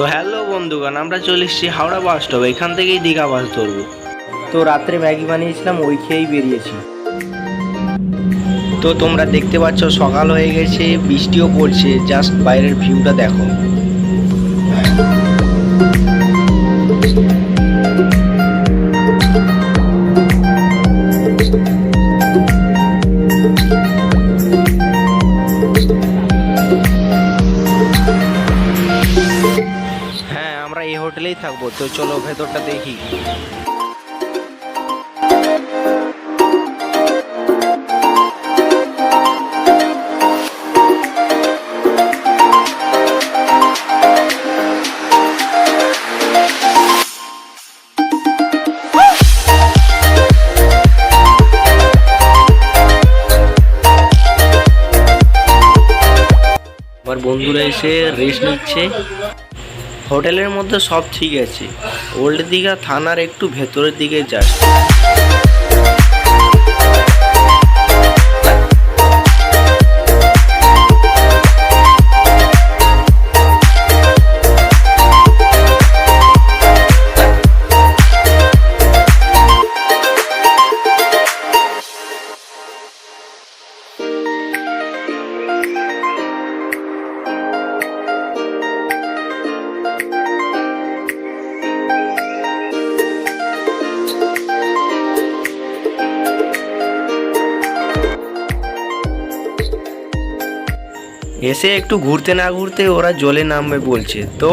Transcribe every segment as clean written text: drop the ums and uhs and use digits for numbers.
তো হ্যালো বন্ধুগণ, আমরা চলে এসেছি হাওড়া বাস স্টপ। এখান থেকেই দীঘা বাস ধরবো। তো রাত্রে ম্যাগি বানিয়েছিলাম, ওই খেয়েই বেরিয়েছি। তো তোমরা দেখতে পাচ্ছ সকাল হয়ে গেছে, বৃষ্টিও পড়ছে। জাস্ট বাইরের ভিউটা দেখো। হ্যাঁ, আমরা এই হোটেলেই থাকবো। তো চলো ভেতরটা দেখি। আমার বন্ধুরা এসে রেস্ট নিচ্ছে। হোটেলের মধ্যে সব ঠিক আছে। ওল্ড দীঘা থানার একটু ভেতরের দিকে যাস। এসে একটু ঘুরতে না ঘুরতে ওরা জলে নামবে বলছে। তো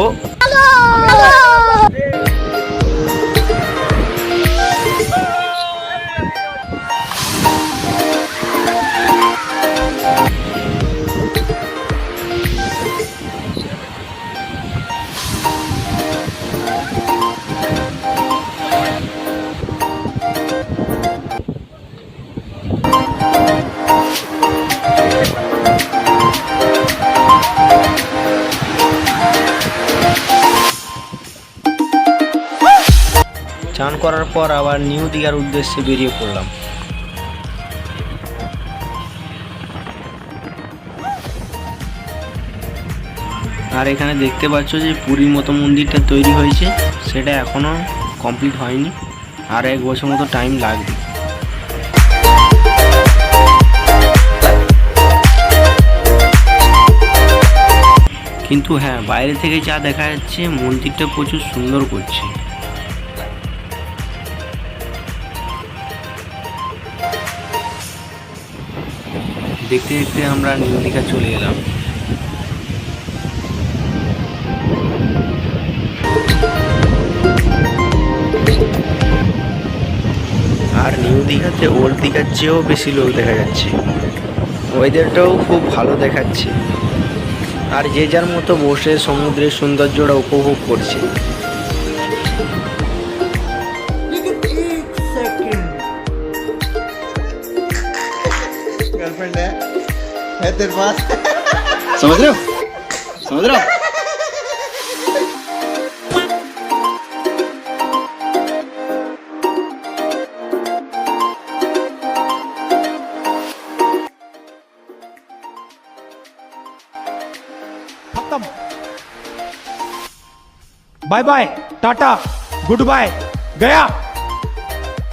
চান করার পর আবার নিউ দীঘার উদ্দেশ্যে বেরিয়ে পড়লাম। আর এখানে দেখতে পাচ্ছ যে পুরীর মতো মন্দিরটা তৈরি হয়েছে, সেটা এখনো কমপ্লিট হয়নি। আর 1 বছর মতো টাইম লাগবে। কিন্তু হ্যাঁ, বাইরে থেকে যা দেখা যাচ্ছে মন্দিরটা প্রচুর সুন্দর করছে। দেখতে দেখতে আমরা নিউ দীঘা চলে এলাম। আর নিউ দীঘাতে ওল্ড দীঘার চেয়েও বেশি লোক দেখা যাচ্ছে। ওয়েদারটাও খুব ভালো দেখাচ্ছে। আর যে যার মতো বসে সমুদ্রের সৌন্দর্যটা উপভোগ করছে। गर्लफ्रेंड है तेरे पास? समझ रहे हो? समझ रहे हो? खत्म। Bye bye, tata, good bye, गया।